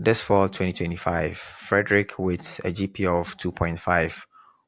This fall 2025, Frederick, with a GPA of 2.5,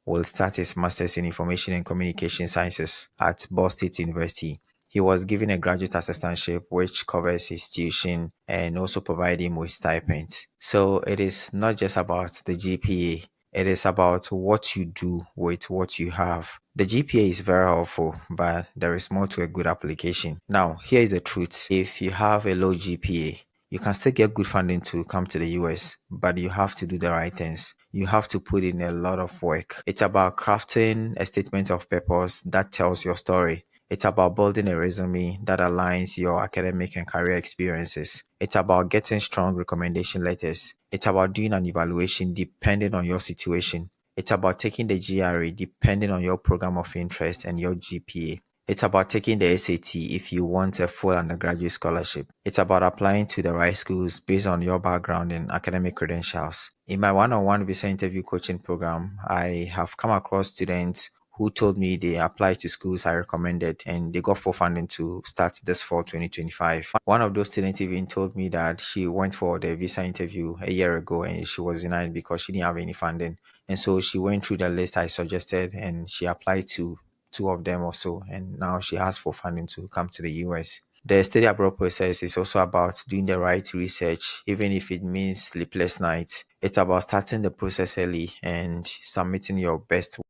will start his master's in Information and Communication Sciences at Ball State University. He was given a graduate assistantship which covers his tuition and also provide him with stipends. So it is not just about the GPA, it is about what you do with what you have. The GPA is very helpful, but there is more to a good application. Now, here is the truth. If you have a low GPA, you can still get good funding to come to the US, but you have to do the right things. You have to put in a lot of work. It's about crafting a statement of purpose that tells your story. It's about building a resume that aligns your academic and career experiences. It's about getting strong recommendation letters. It's about doing an evaluation depending on your situation. It's about taking the GRE depending on your program of interest and your GPA. It's about taking the SAT if you want a full undergraduate scholarship. It's about applying to the right schools based on your background and academic credentials. In my one-on-one visa interview coaching program, I have come across students who told me they applied to schools I recommended and they got full funding to start this fall 2025. One of those students even told me that she went for the visa interview a year ago and she was denied because she didn't have any funding. And so she went through the list I suggested and she applied to two of them or so, and now she has full funding to come to the US. The study abroad process is also about doing the right research, even if it means sleepless nights. It's about starting the process early and submitting your best.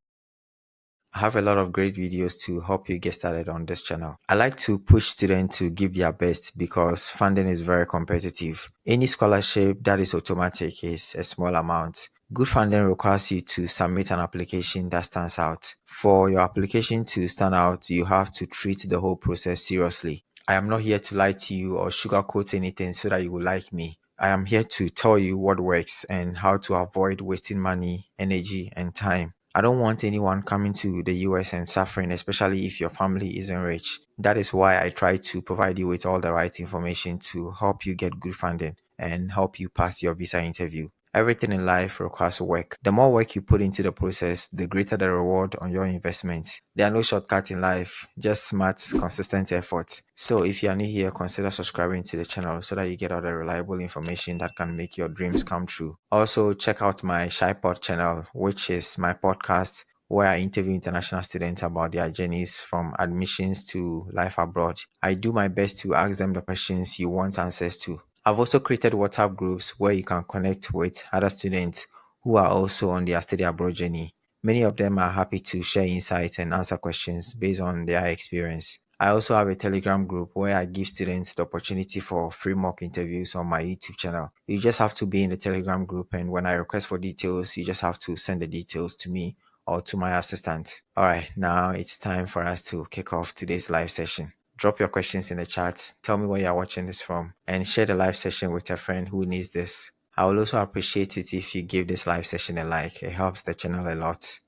I have a lot of great videos to help you get started on this channel. I like to push students to give their best because funding is very competitive. Any scholarship that is automatic is a small amount. Good funding requires you to submit an application that stands out. For your application to stand out, you have to treat the whole process seriously. I am not here to lie to you or sugarcoat anything so that you will like me. I am here to tell you what works and how to avoid wasting money, energy, and time. I don't want anyone coming to the US and suffering, especially if your family isn't rich. That is why I try to provide you with all the right information to help you get good funding and help you pass your visa interview. Everything in life requires work. The more work you put into the process, the greater the reward on your investment. There are no shortcuts in life, just smart, consistent effort. So if you are new here, consider subscribing to the channel so that you get all the reliable information that can make your dreams come true. Also, check out my ShaiPod channel, which is my podcast where I interview international students about their journeys from admissions to life abroad. I do my best to ask them the questions you want answers to. I've also created WhatsApp groups where you can connect with other students who are also on their study abroad journey. Many of them are happy to share insights and answer questions based on their experience. I also have a Telegram group where I give students the opportunity for free mock interviews on my YouTube channel. You just have to be in the Telegram group, and when I request for details, you just have to send the details to me or to my assistant. All right, now it's time for us to kick off today's live session. Drop your questions in the chat, tell me where you're watching this from, and share the live session with a friend who needs this. I will also appreciate it if you give this live session a like. It helps the channel a lot.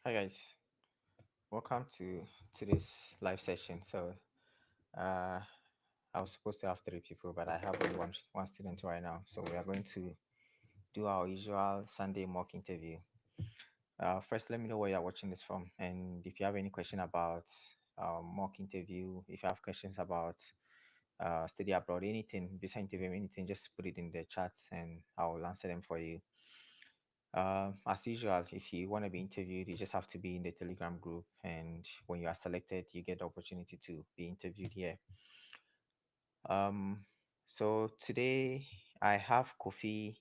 Hi guys, welcome to today's live session. So uh I was supposed to have three people, but I have only one student right now. So we are going to do our usual Sunday mock interview. First, let me know where you're watching this from, and if you have any question about mock interview, if you have questions about study abroad, anything, visa interview, anything, just put it in the chat, and I'll answer them for you. As usual, if you want to be interviewed, you just have to be in the Telegram group, and when you are selected, you get the opportunity to be interviewed here. Um, so today I have Kofi,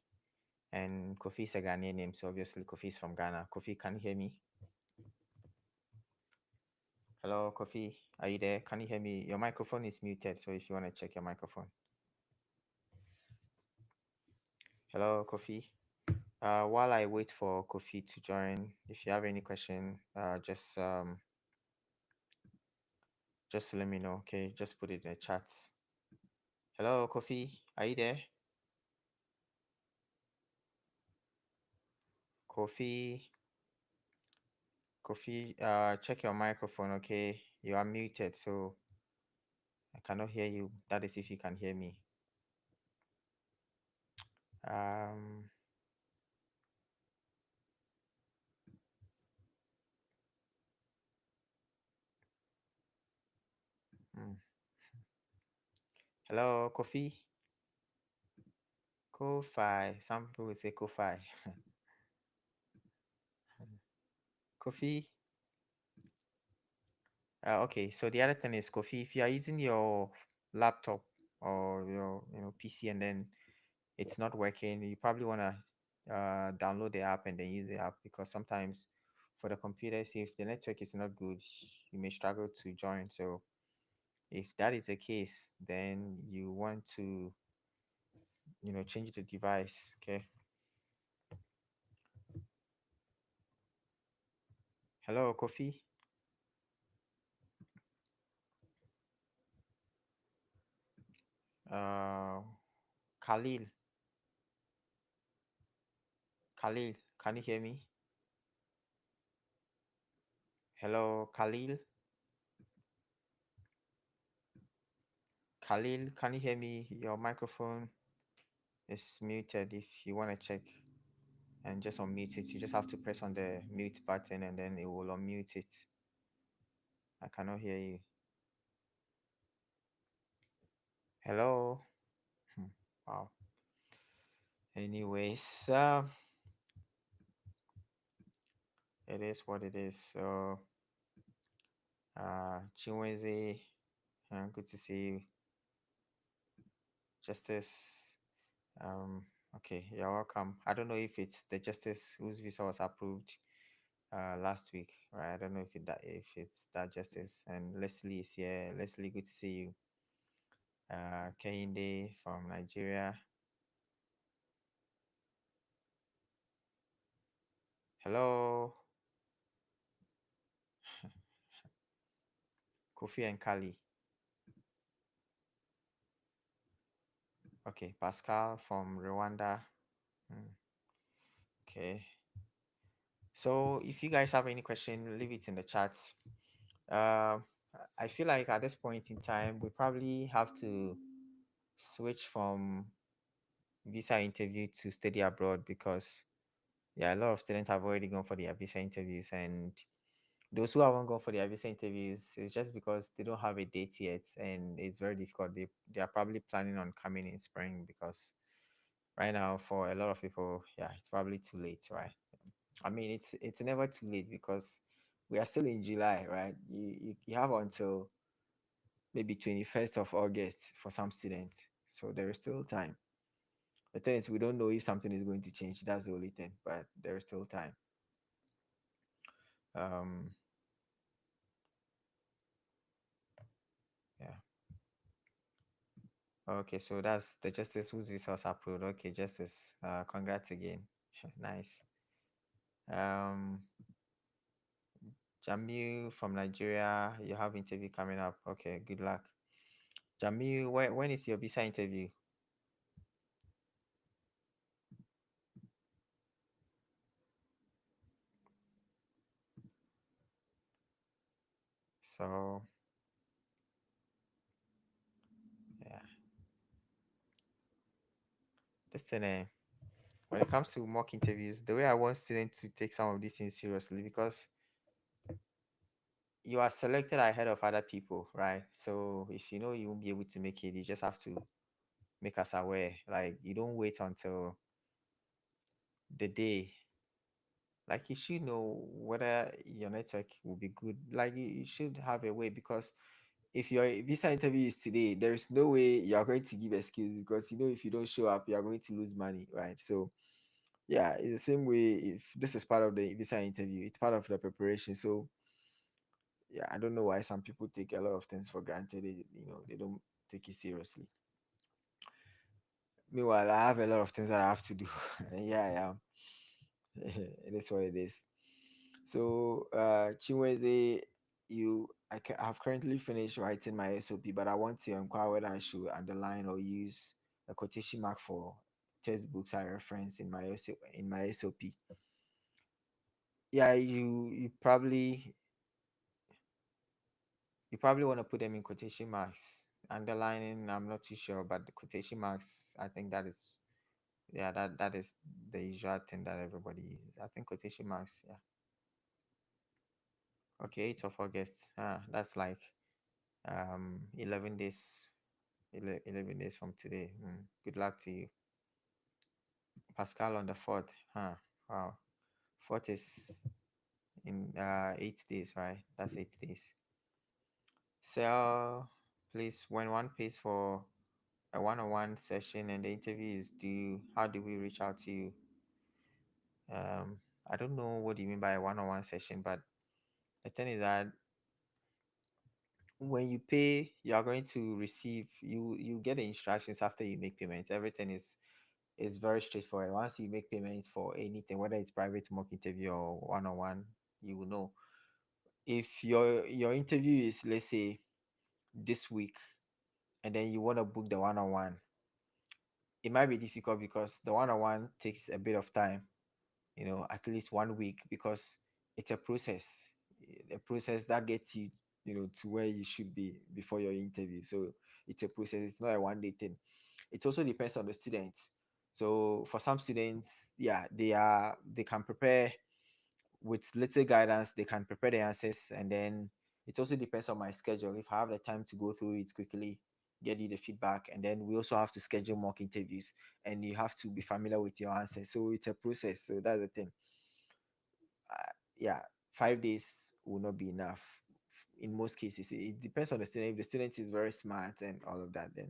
and Kofi is a Ghanaian name, so obviously Kofi is from Ghana. Kofi, can you hear me? Hello, Kofi. Are you there? Can you hear me? Your microphone is muted, so if you want to check your microphone. Hello, Kofi. While I wait for Kofi to join, if you have any question, just let me know. Okay, just put it in the chat. Hello, Kofi. Are you there? Kofi. Kofi, check your microphone. Okay, you are muted, so I cannot hear you. That is if you can hear me. Um, hmm. Hello, Kofi. Kofi. Some people will say Kofi. Kofi. Okay, so the other thing is, Kofi, if you are using your laptop or your PC and then it's not working, you probably want to download the app and then use the app, because sometimes for the computers, if the network is not good, you may struggle to join. So if that is the case, then you want to change the device. Okay. Hello, Kofi. Uh, Khalil. Khalil, can you hear me? Hello, Khalil. Khalil, can you hear me? Your microphone is muted. If you want to check and just unmute it, you just have to press on the mute button and then it will unmute it. I cannot hear you. Hello. Hmm. Wow. Anyways, it is what it is. So, Chinweze, good to see you. Justice. Um, okay, you're welcome. I don't know if it's the justice whose visa was approved last week, right? I don't know if it's that justice. And Leslie is here. Leslie, good to see you. Kehinde from Nigeria. Hello, Kofi and Kali. Okay, Pascal from Rwanda. Hmm, okay. So if you guys have any question, leave it in the chat. Uh, I feel like at this point in time, we probably have to switch from visa interview to study abroad, because yeah, a lot of students have already gone for their visa interviews, and those who haven't gone for their visa interviews, it's just because they don't have a date yet, and it's very difficult. They are probably planning on coming in spring, because right now for a lot of people, yeah, it's probably too late, right? I mean, it's never too late, because we are still in July, right? You have until maybe 21st of August for some students, so there is still time. The thing is, we don't know if something is going to change. That's the only thing, but there is still time. Um, yeah. Okay, so that's the justice whose visa was approved. Okay, justice. Congrats again. Nice. Um, Jamil from Nigeria, you have interview coming up. Okay, good luck. Jamil, when is your visa interview? So yeah, this thing. When it comes to mock interviews, the way I want students to take some of these things seriously, because you are selected ahead of other people, right? So if you know you won't be able to make it, you just have to make us aware. Like, you don't wait until the day. Like, you should know whether your network will be good. Like, you should have a way, because if your visa interview is today, there is no way you are going to give excuse, because if you don't show up, you are going to lose money, right? So yeah, it's the same way. If this is part of the visa interview, it's part of the preparation. So yeah, I don't know why some people take a lot of things for granted. They don't take it seriously. Meanwhile, I have a lot of things that I have to do. Yeah, yeah. It is what it is. So, Chinweze, I have currently finished writing my SOP, but I want to inquire whether I should underline or use a quotation mark for textbooks I reference in my SOP. Yeah, you probably want to put them in quotation marks. Underlining, I'm not too sure, but the quotation marks, I think that is Yeah, that is the usual thing that everybody uses. I think quotation marks. Yeah. Okay, 8th of August. That's like 11 days. 11 days from today. Good luck to you. Pascal on the 4th. Wow. 4th is in 8 days, right? That's 8 days. Sell, please, when one pays for a one-on-one session and the interview is due, how do we reach out to you? I don't know what you mean by a one-on-one session, but the thing is that when you pay, you are going to receive, you get the instructions after you make payments. Everything is very straightforward. Once you make payments for anything, whether it's private mock interview or one-on-one, you will know. If your interview is, let's say, this week, and then you want to book the one-on-one, it might be difficult because the one-on-one takes a bit of time, at least 1 week, because it's a process that gets you, to where you should be before your interview. So it's a process. It's not a one-day thing. It also depends on the students. So for some students, yeah, they can prepare with little guidance. They can prepare the answers, and then it also depends on my schedule. If I have the time to go through it quickly, get you the feedback, and then we also have to schedule mock interviews, and you have to be familiar with your answers. So it's a process. So that's the thing. Yeah, 5 days will not be enough in most cases. It depends on the student. If the student is very smart and all of that, then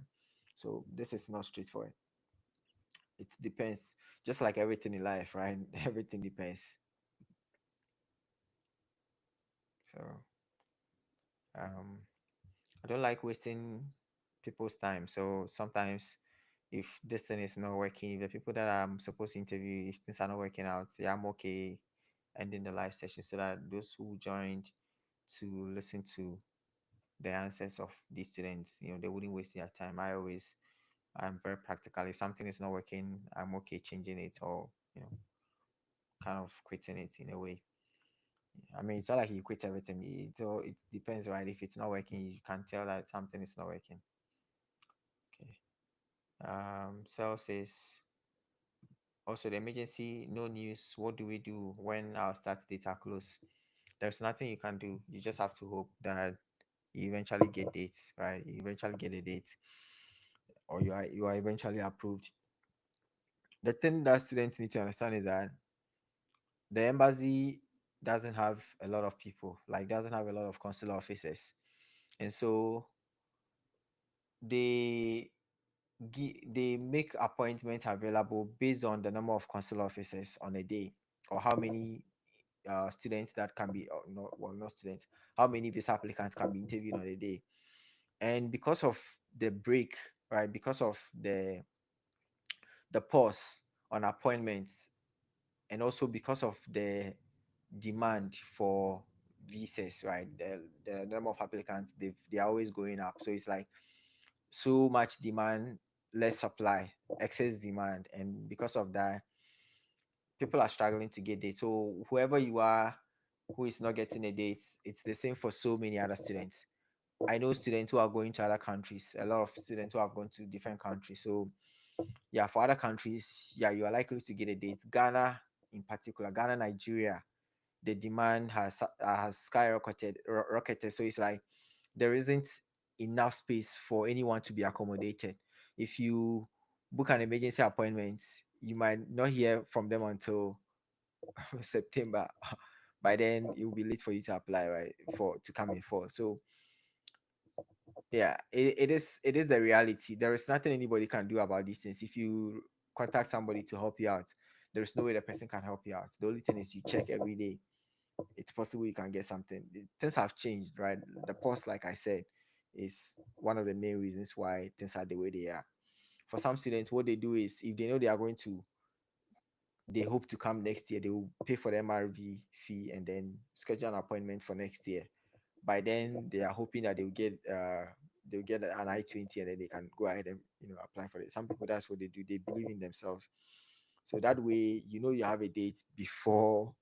so this is not straightforward. It depends, just like everything in life, right? Everything depends. So um I don't like wasting people's time. So sometimes if this thing is not working, if the people that I'm supposed to interview, if things are not working out, yeah, I'm okay ending the live session so that those who joined to listen to the answers of these students, they wouldn't waste their time. I'm very practical. If something is not working, I'm okay changing it, or kind of quitting it in a way. I mean, it's not like you quit everything. It depends, right? If it's not working, you can tell that something is not working. Okay. Cell says, also the emergency, no news. What do we do when our start dates are close? There's nothing you can do. You just have to hope that you eventually get dates, right? You eventually get a date, or you are eventually approved. The thing that students need to understand is that the embassy doesn't have a lot of people, like doesn't have a lot of consular officers, and so they they make appointments available based on the number of consular officers on a day, or how many students that can be, or not, well, not students, how many visa applicants can be interviewed on a day. And because of the break, right, because of the pause on appointments, and also because of the demand for visas, right, the number of applicants, they're always going up. So it's like so much demand, less supply, excess demand, and because of that, people are struggling to get dates. So whoever you are who is not getting a date, it's the same for so many other students. I know students who are going to other countries, a lot of students who have gone to different countries. So yeah, for other countries, yeah, you are likely to get a date. Ghana in particular, Ghana, Nigeria, the demand has skyrocketed, rocketed. So it's like there isn't enough space for anyone to be accommodated. If you book an emergency appointment, you might not hear from them until September. By then, it will be late for you to apply, right? For to come in for. So yeah, it is the reality. There is nothing anybody can do about these things. If you contact somebody to help you out, there is no way the person can help you out. The only thing is you check every day. It's possible you can get something. Things have changed, right? The pause, like I said, is one of the main reasons why things are the way they are. For some students, what they do is if they know they hope to come next year, they will pay for the MRV fee and then schedule an appointment for next year. By then, they are hoping that they'll get an I-20 and then they can go ahead and apply for it. Some people, that's what they do. They believe in themselves. So that way, you have a date before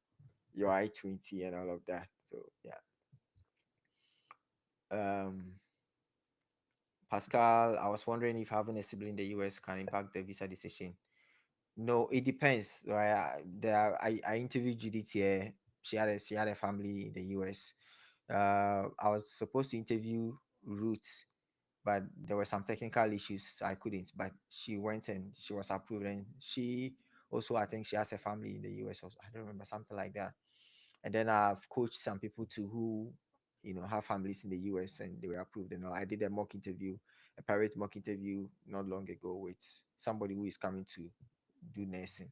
your I-20 and all of that. So yeah. Pascal, I was wondering if having a sibling in the US can impact the visa decision. No, it depends, right? I interviewed Judith here. She had a family in the US. I was supposed to interview Ruth, but there were some technical issues, so I couldn't. But she went and she was approved, and she also, I think she has a family in the US. Also, I don't remember, something like that. And then I've coached some people too who, have families in the US and they were approved. And all. I did a mock interview, a private mock interview not long ago with somebody who is coming to do nursing,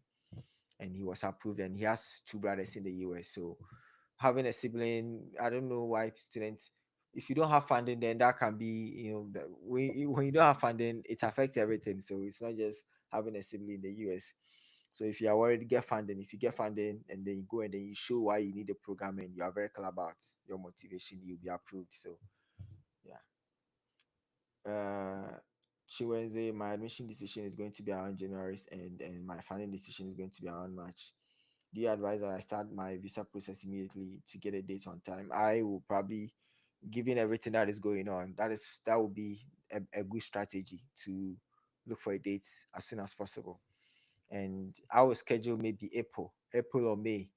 and he was approved. And he has two brothers in the US. So having a sibling, I don't know why students, if you don't have funding, then that can be, when you don't have funding, it affects everything. So it's not just having a sibling in the US. So if you are worried, get funding. If you get funding and then you go and then you show why you need the program and you are very clear about your motivation, you'll be approved. So yeah. Chiwenze, my admission decision is going to be around January, and my funding decision is going to be around March. Do you advise that I start my visa process immediately to get a date on time? I will probably, given everything that is going on, that will be a good strategy to look for a date as soon as possible. And I will schedule maybe April or May.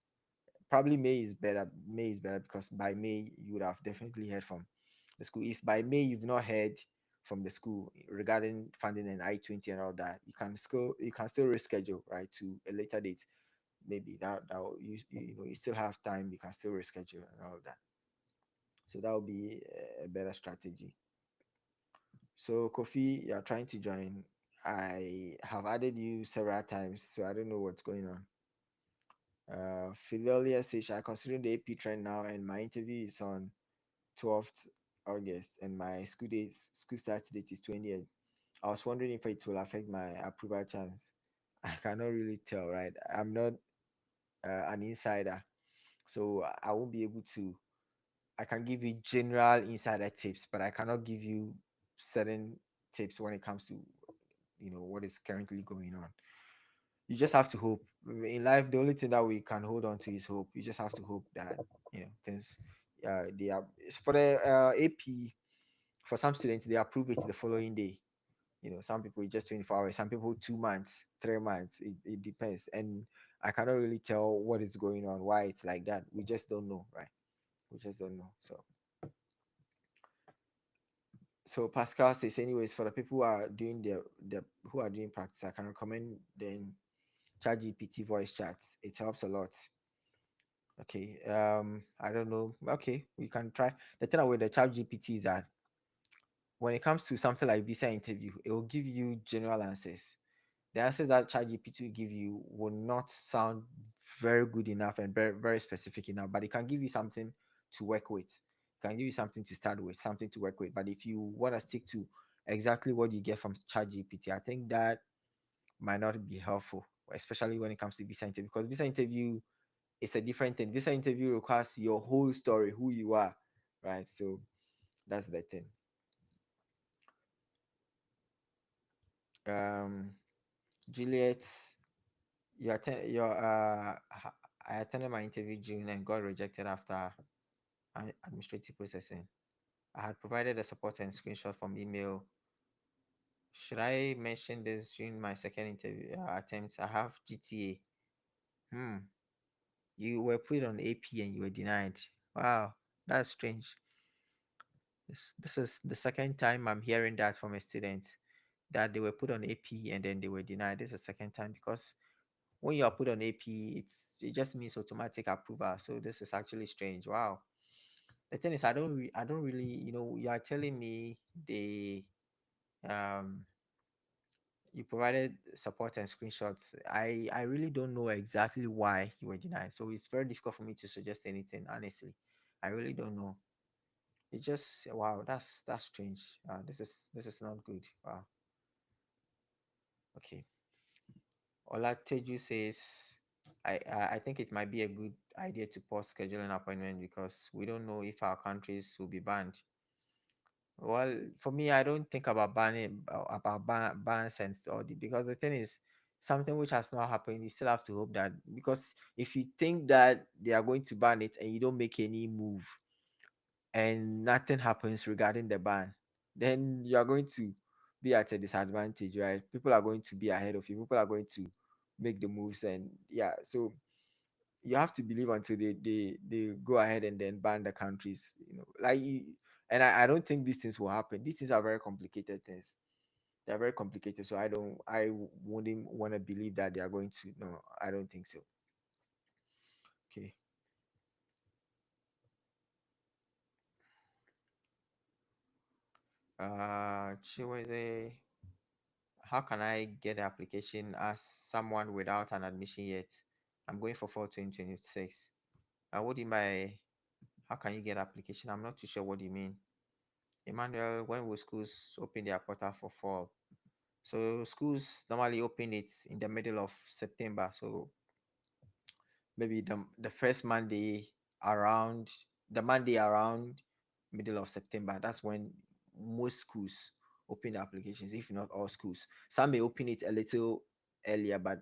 Probably May is better. May is better because by May you would have definitely heard from the school. If by May you've not heard from the school regarding funding and I-20 and all that, you can still reschedule, right, to a later date. Maybe you still have time. You can still reschedule and all that. So that would be a better strategy. So Kofi, you are trying to join. I have added you several times, so I don't know what's going on. Philelia says, I consider the AP trend now, and my interview is on 12th August, and my school start date is 20th. I was wondering if it will affect my approval chance. I cannot really tell, right? I'm not an insider, so I won't be able to. I can give you general insider tips, but I cannot give you certain tips when it comes to what is currently going on. You just have to hope. In life, the only thing that we can hold on to is hope. You just have to hope that things they are for the AP. For some students, they approve it the following day. Some people just 24 hours, some people 2 months, 3 months. It depends, and I cannot really tell what is going on, why it's like that. We just don't know, right? We just don't know. So Pascal says, anyways, for the people who are doing the who are doing practice, I can recommend then ChatGPT voice chats. It helps a lot. Okay. I don't know. Okay, we can try. The thing with the ChatGPT is that when it comes to something like visa interview, it will give you general answers. The answers that ChatGPT will give you will not sound very good enough and very, very specific enough, but it can give you something to work with. It can give you something to start with, something to work with. But if you want to stick to exactly what you get from ChatGPT, I think that might not be helpful, especially when it comes to visa interview, because visa interview is a different thing. Visa interview requires your whole story, who you are, right? So that's the thing. Um, Juliet, I attended my interview June and got rejected after administrative processing. I had provided a support and screenshot from email. Should I mention this during my second interview attempt? I have GTA. You were put on AP and you were denied. Wow, that's strange. This is the second time I'm hearing that from a student, that they were put on AP and then they were denied. This is the second time, because when you are put on AP, it just means automatic approval. So this is actually strange. Wow. The thing is, I don't really, you are telling me um you provided support and screenshots. I really don't know exactly why you were denied. So it's very difficult for me to suggest anything, honestly. I really don't know. It just, wow, that's strange. This is not good. Wow. Okay. Olateju says, I think it might be a good idea to pause scheduling appointment because we don't know if our countries will be banned. Well, for me, I don't think about bans and all because the thing is something which has not happened. You still have to hope that, because if you think that they are going to ban it and you don't make any move and nothing happens regarding the ban, then you are going to be at a disadvantage, right? People are going to be ahead of you. People are going to make the moves. And yeah, so you have to believe until they go ahead and then ban the countries, like and I don't think these things will happen. These things are very complicated things. They're very complicated, so I wouldn't want to believe that they are going to. No, I don't think so. Okay. Chiweze, how can I get the application as someone without an admission yet? I'm going for fall 2026. What do you mean by how can you get application? I'm not too sure what you mean. Emmanuel, when will schools open their portal for fall? So schools normally open it in the middle of September. So maybe the first Monday around the Monday around middle of September. That's when most schools open the applications, if not all schools. Some may open it a little earlier, but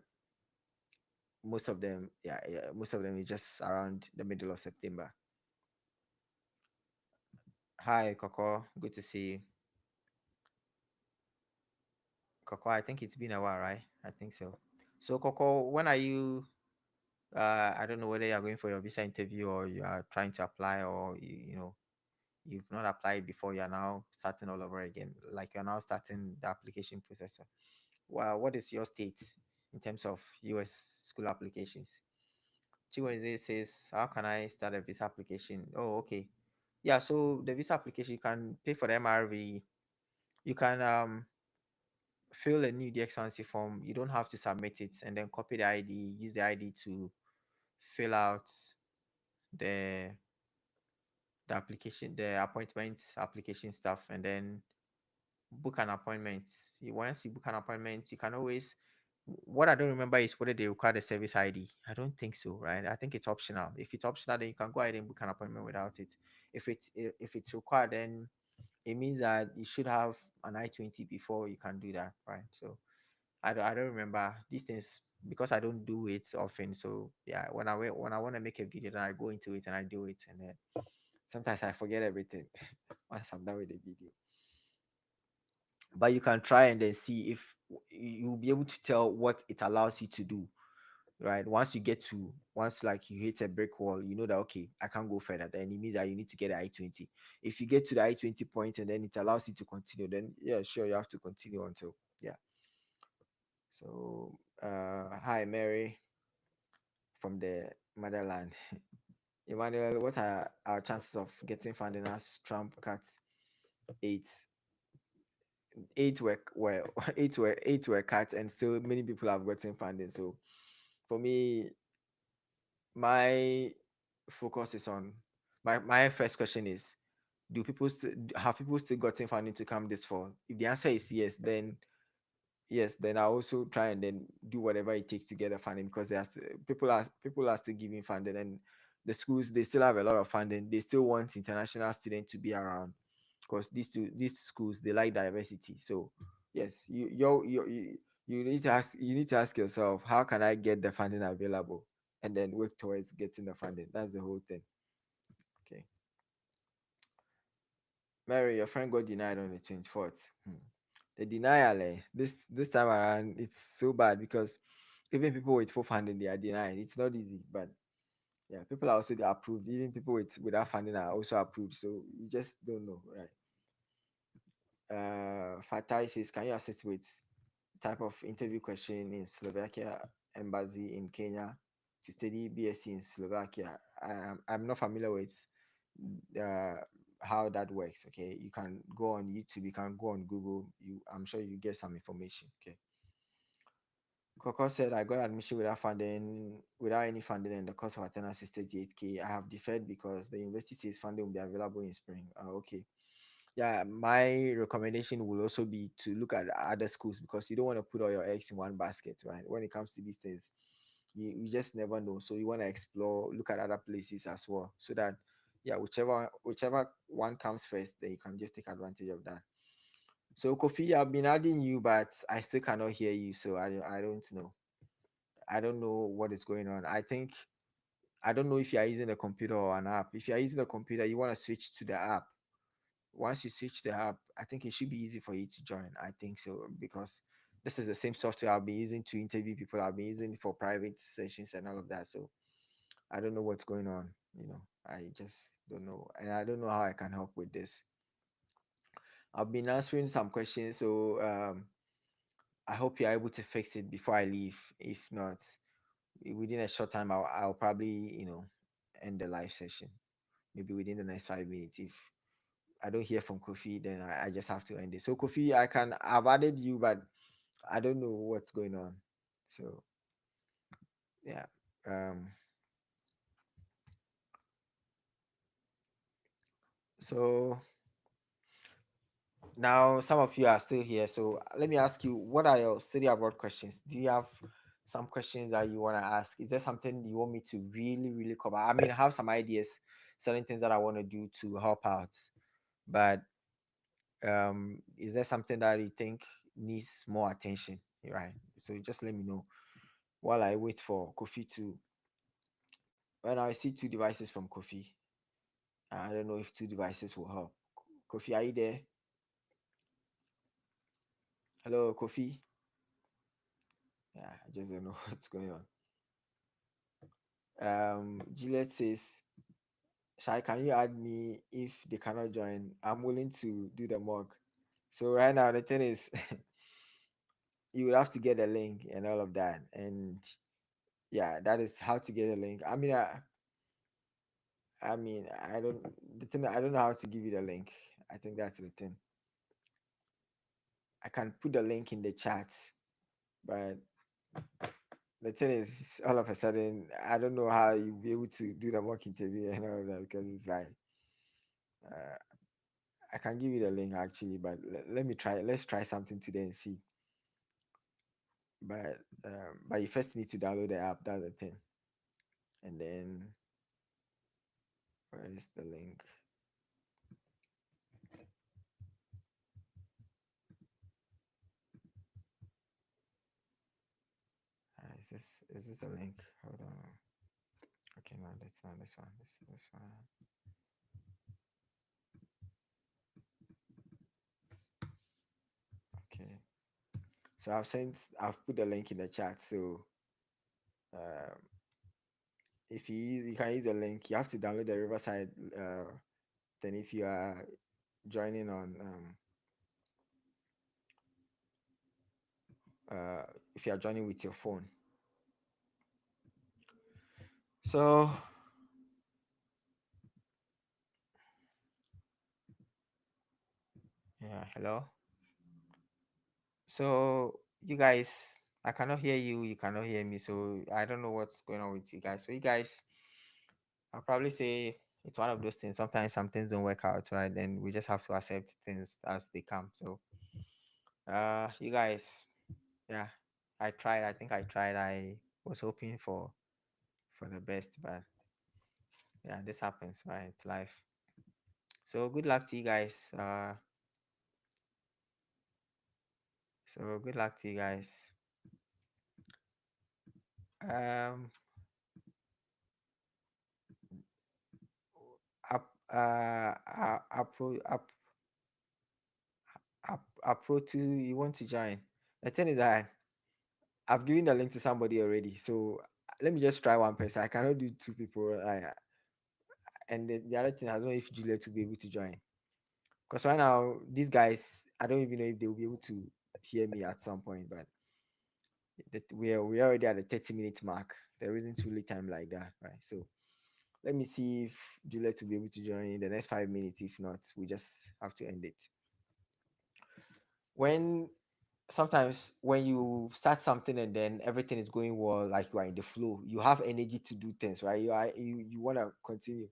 most of them, yeah, most of them is just around the middle of September. Hi, Coco. Good to see you. Coco, I think it's been a while, right? I think so. So, Coco, when are you? I don't know whether you are going for your visa interview or you are trying to apply, or you've not applied before. You are now starting all over again. Like you're now starting the application process. Well, what is your state in terms of US school applications? Chiweze says, how can I start a visa application? Oh, okay. Yeah, so the visa application, you can pay for the MRV. You can fill a new DX1C form. You don't have to submit it, and then copy the ID, use the ID to fill out the application, the appointment application stuff, and then book an appointment. Once you book an appointment, you can always. What I don't remember is whether they require the service ID. I don't think so, right? I think it's optional. If it's optional, then you can go ahead and book an appointment without it. If it's required, then it means that you should have an I-20 before you can do that, right? So I don't remember these things because I don't do it often. So yeah, when I want to make a video, then I go into it and I do it, and then sometimes I forget everything once I'm done with the video. But you can try and then see if you'll be able to tell what it allows you to do, right? Once like you hit a brick wall, you know that okay, I can't go further, then it means that you need to get the I-20. If you get to the I-20 point and then it allows you to continue, then yeah, sure, you have to continue until yeah. So hi Mary from the motherland. Emmanuel, what are our chances of getting funding as Trump cuts eight? Eight were cut, and still many people have gotten funding. So for me, my focus is on my first question is, do people still have people still gotten funding to come this fall? If the answer is yes, then I also try and then do whatever it takes to get the funding, because people are still giving funding, and the schools, they still have a lot of funding. They still want international students to be around, because these schools, they like diversity. So yes, you need to ask yourself, how can I get the funding available, and then work towards getting the funding. That's the whole thing. Okay. Mary, your friend got denied on the 24th. The denial, this time around, it's so bad because even people with full funding, they are denied. It's not easy, but yeah, people are also approved. Even people without funding are also approved. So you just don't know, right? Fatai says, can you assist with type of interview question in Slovakia embassy in Kenya to study BSc in Slovakia? I'm not familiar with uh, how that works. Okay, you can go on YouTube, you can go on Google. I'm sure you get some information. Okay. Coco said, I got admission without any funding, and the cost of attendance is 38K. I have deferred because the university says funding will be available in spring. Okay. Yeah, my recommendation will also be to look at other schools, because you don't want to put all your eggs in one basket, right? When it comes to these things, you just never know. So you want to explore, look at other places as well, so that yeah, whichever one comes first, then you can just take advantage of that. So Kofi, I've been adding you, but I still cannot hear you. So I don't know. I don't know what is going on. I don't know if you are using a computer or an app. If you are using a computer, you want to switch to the app. Once you switch the app, I think it should be easy for you to join. I think so, because this is the same software I've been using to interview people. I've been using for private sessions and all of that. So I don't know what's going on. I just don't know, and I don't know how I can help with this. I've been answering some questions, so I hope you're able to fix it before I leave. If not, within a short time, I'll probably end the live session. Maybe within the next 5 minutes. If I don't hear from Kofi, then I just have to end it. So Kofi, I've added you, but I don't know what's going on. So yeah. Um. So now some of you are still here. So let me ask you, what are your study abroad questions? Do you have some questions that you want to ask? Is there something you want me to really, really cover? I mean, I have some ideas, certain things that I want to do to help out, but is there something that you think needs more attention? Right. So just let me know while I wait for Kofi to. When I see two devices from Kofi, I don't know if two devices will help. Kofi, are you there? Hello, Kofi. Yeah, I just don't know what's going on. Juliet says, Shai, can you add me if they cannot join? I'm willing to do the mock. So right now the thing is you will have to get a link and all of that. And yeah, that is how to get a link. I mean, I don't know how to give you the link. I think that's the thing. I can put the link in the chat, but the thing is, all of a sudden, I don't know how you'll be able to do the mock interview and all of that because it's like, uh, I can give you the link actually, but let me try. Let's try something today and see. But you first need to download the app. That's the thing. And then where is the link? Is this a link? Hold on. Okay, no, that's not this one. This one. Okay. So I've put the link in the chat. So um, if you can use the link, you have to download the Riverside. Then if you are joining on if you are joining with your phone. So yeah, hello. So you guys, I cannot hear you. You cannot hear me. So I don't know what's going on with you guys. So you guys, I'll probably say it's one of those things. Sometimes some things don't work out, right? Then we just have to accept things as they come. So you guys, yeah, I tried. I think I tried. I was hoping for the best, but yeah, this happens, right? It's life. So good luck to you guys. So good luck to you guys. Um, up, Pro two, you want to join? The thing is that I've given the link to somebody already. So let me just try one person. I cannot do two people. And the other thing, I don't know if Juliet will be able to join. Because right now, these guys, I don't even know if they will be able to hear me at some point. But we're already at the 30-minute mark. There isn't really time like that, right? So let me see if Juliet will be able to join in the next 5 minutes. If not, we just have to end it. When sometimes when you start something and then everything is going well, like you are in the flow, you have energy to do things, right? You want to continue,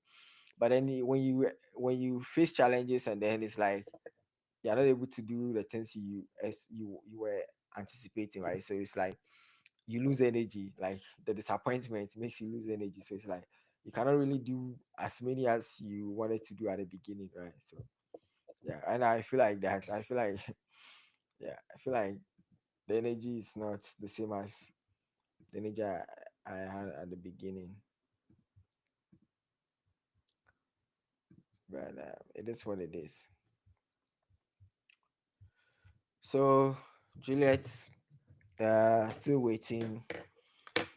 but then when you face challenges and then it's like you're not able to do the things you were anticipating, right? So it's like you lose energy, like the disappointment makes you lose energy. So it's like you cannot really do as many as you wanted to do at the beginning, right? So yeah, and I feel like that. I feel like yeah, I feel like the energy is not the same as the energy I had at the beginning, but it is what it is. So, Juliet, Still waiting.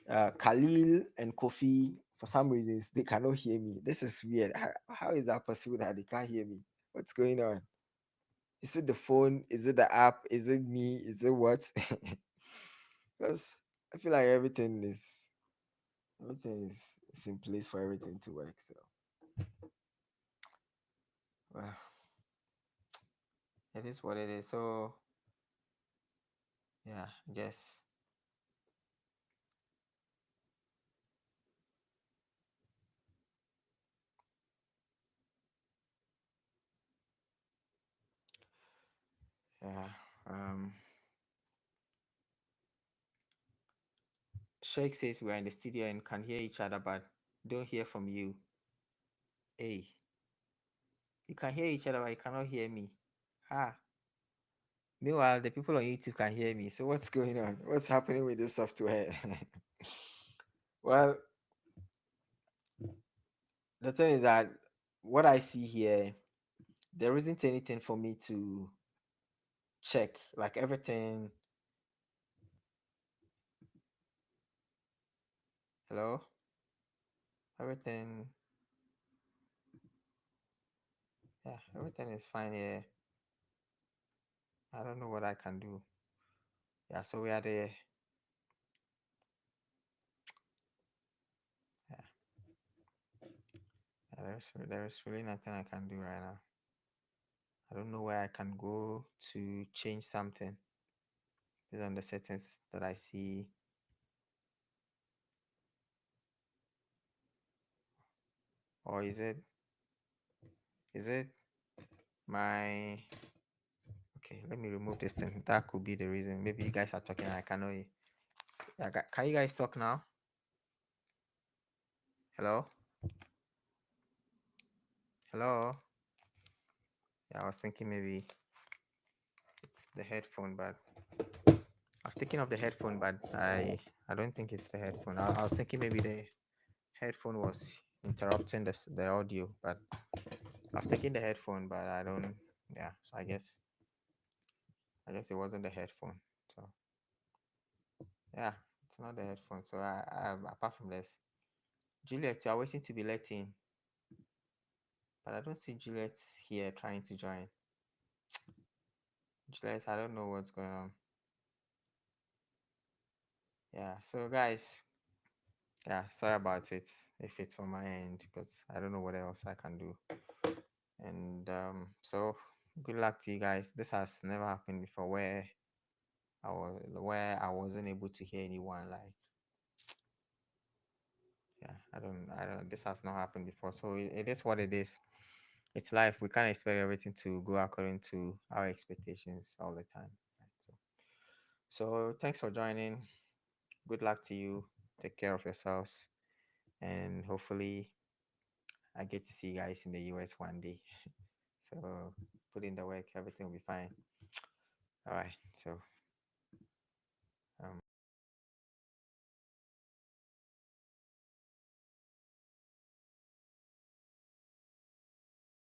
Khalil and Kofi, for some reasons, they cannot hear me. This is weird. How is that possible that they can't hear me? What's going on? Is it the phone? Is it the app? Is it me? Is it what? Because I feel like everything is in place for everything to work. So, well, it is what it is. So, yeah, I guess. Yeah. Um, Sheikh says we're in the studio and can hear each other, but don't hear from you. Hey, you can hear each other, but you cannot hear me. Ah. Meanwhile, the people on YouTube can hear me. So what's going on? What's happening with this software? Well, the thing is that what I see here, there isn't anything for me to check. Like everything. Hello? Everything. Yeah, everything is fine here. I don't know what I can do. Yeah, so we are there. Yeah, yeah, there's really nothing I can do right now. I don't know where I can go to change something based on the settings that I see. Or is it my okay, let me remove this thing. That could be the reason. Maybe you guys are talking and I cannot hear. Yeah, can you guys talk now? Hello? Hello? Yeah, I was thinking maybe it's the headphone, but I've taken off the headphone, but I don't think it's the headphone. I was thinking maybe the headphone was interrupting the audio, but I've taken the headphone, but I don't. Yeah, so I guess it wasn't the headphone. So yeah, it's not the headphone. So apart from this, Juliet, you are waiting to be let in, but I don't see Juliet here trying to join. Juliet, I don't know what's going on. Yeah, so guys, yeah, sorry about it if it's from my end because I don't know what else I can do. And so good luck to you guys. This has never happened before where I wasn't able to hear anyone. Like, yeah, I don't. This has not happened before. So it is what it is. It's life. We can't expect everything to go according to our expectations all the time. Right? So thanks for joining. Good luck to you. Take care of yourselves, and hopefully I get to see you guys in the US one day. So put in the work, everything will be fine. All right. So